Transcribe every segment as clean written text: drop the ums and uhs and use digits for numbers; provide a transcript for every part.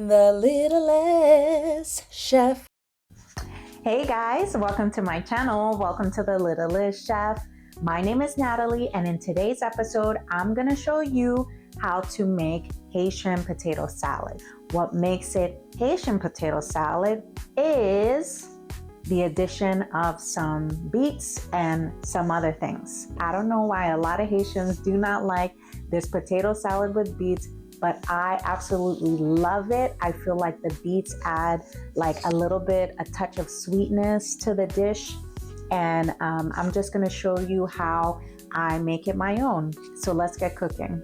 the Littlest Chef. Hey guys, welcome to my channel. Welcome to the Littlest Chef. My name is Natalie, and in today's episode, I'm gonna show you how to make Haitian potato salad. What makes it Haitian potato salad is the addition of some beets and some other things. I don't know why a lot of Haitians do not like this potato salad with beets, but I absolutely love it. I feel like the beets add like a touch of sweetness to the dish. And I'm just gonna show you how I make it my own. So let's get cooking.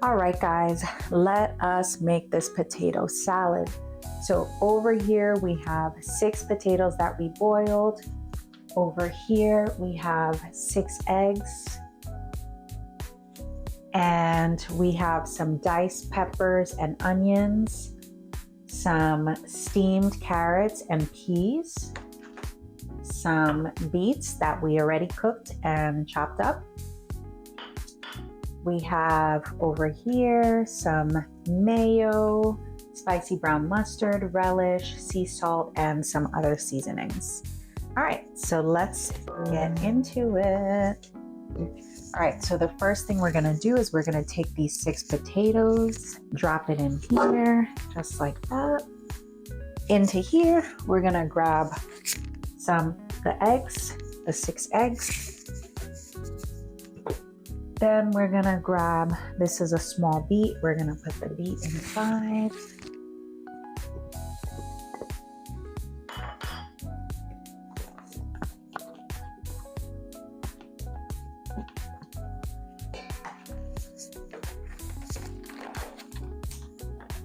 All right, guys, let us make this potato salad. So over here, we have 6 potatoes that we boiled. Over here, we have 6 eggs. And we have some diced peppers and onions, some steamed carrots and peas, some beets that we already cooked and chopped up. We have over here some mayo, spicy brown mustard, relish, sea salt, and some other seasonings. All right, so let's get into it. All right, so the first thing we're gonna do is we're gonna take these 6 potatoes, drop it in here, just like that. Into here, we're gonna grab the eggs, the 6 eggs. Then we're gonna grab, this is a small beet, we're gonna put the beet inside.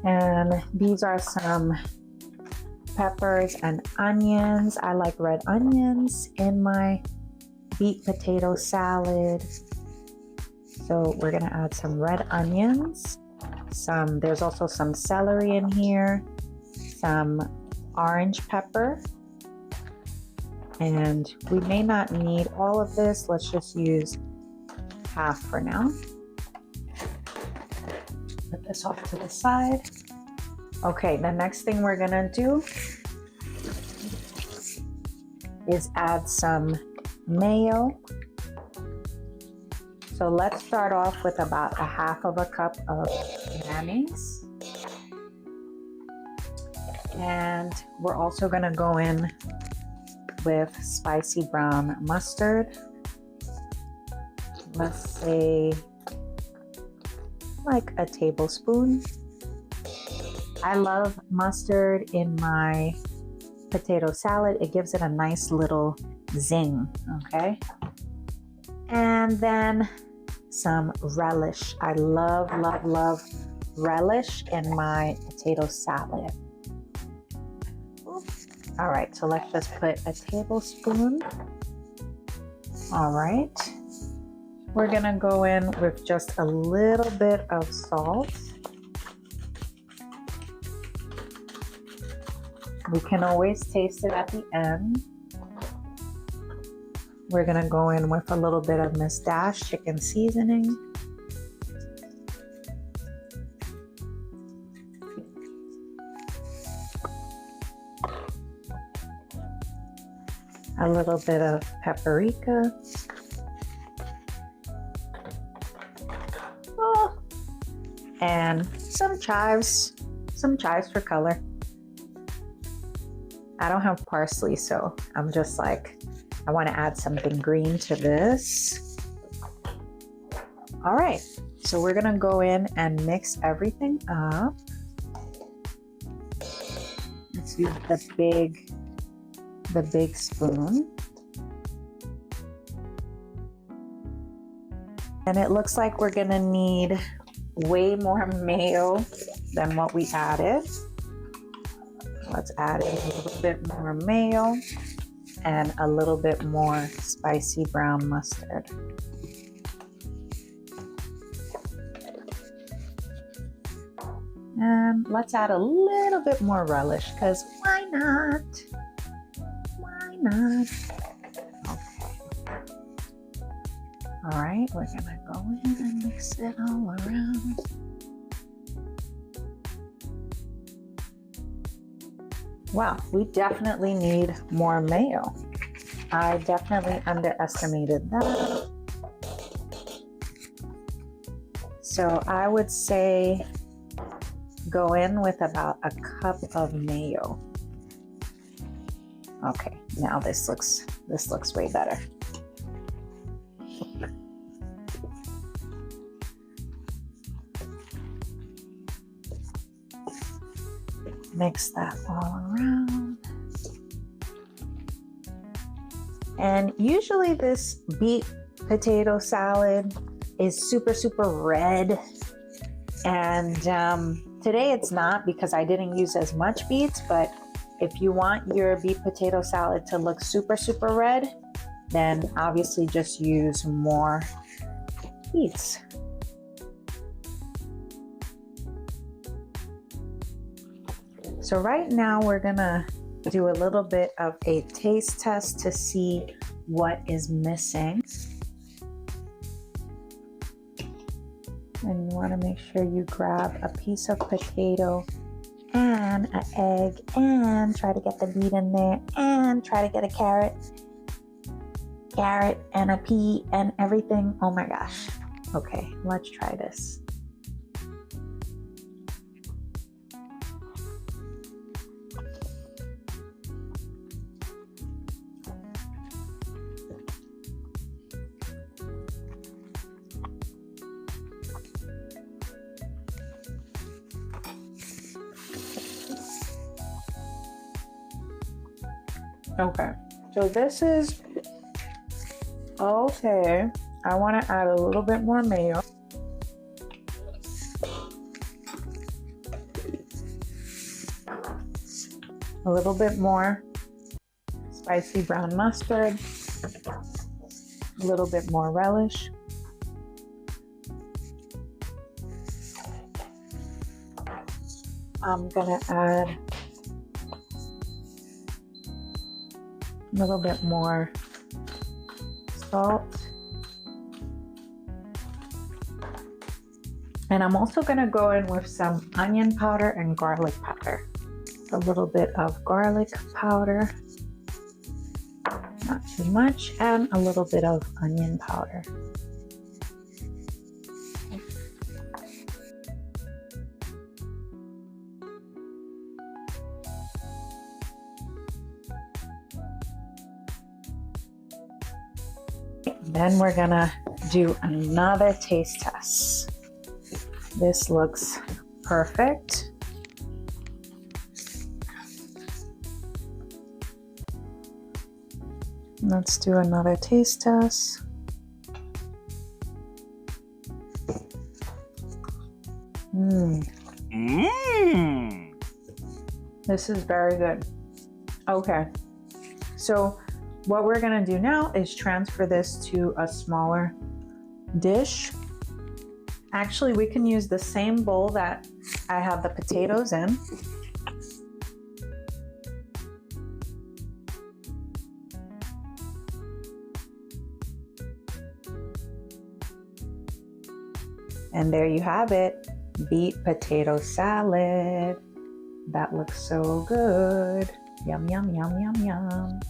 And these are some peppers and onions. I like red onions in my beet potato salad. So we're gonna add some red onions. There's also some celery in here, some orange pepper. And we may not need all of this. Let's just use half for now. Put this off to the side. Okay, the next thing we're gonna do is add some mayo. So let's start off with about a half of a cup of mayonnaise. And we're also gonna go in with spicy brown mustard. Let's say like a tablespoon. I love mustard in my potato salad. It gives it a nice little zing, okay? And then some relish. I love, love, love relish in my potato salad. All right, so let's just put a tablespoon. All right. We're gonna go in with just a little bit of salt. We can always taste it at the end. We're gonna go in with a little bit of Miss Dash chicken seasoning. A little bit of paprika. And some chives for color. I don't have parsley, so I'm just like, I want to add something green to this. All right, so we're gonna go in and mix everything up. Let's use the big spoon. And it looks like we're gonna need way more mayo than what we added. Let's add a little bit more mayo and a little bit more spicy brown mustard. And let's add a little bit more relish, because why not? Why not? Okay. All right, we're gonna go in and mix it all around. Wow, we definitely need more mayo. I definitely underestimated that. So I would say go in with about a cup of mayo. Okay, now this looks way better. Mix that all around. And usually this beet potato salad is super red. And today it's not because I didn't use as much beets, but if you want your beet potato salad to look super red, then obviously just use more beets. So right now we're gonna do a little bit of a taste test to see what is missing. And you wanna make sure you grab a piece of potato and an egg and try to get the beet in there and try to get a carrot and a pea and everything. Oh my gosh. Okay, let's try this. Okay, so this is okay. I want to add a little bit more mayo. A little bit more spicy brown mustard. A little bit more relish. I'm gonna add a little bit more salt. And I'm also gonna go in with some onion powder and garlic powder. A little bit of garlic powder, not too much, and a little bit of onion powder. Then we're gonna do another taste test. This looks perfect. Let's do another taste test. This is very good. Okay, so what we're gonna do now is transfer this to a smaller dish. Actually, we can use the same bowl that I have the potatoes in. And there you have it, beet potato salad. That looks so good. Yum, yum, yum, yum, yum.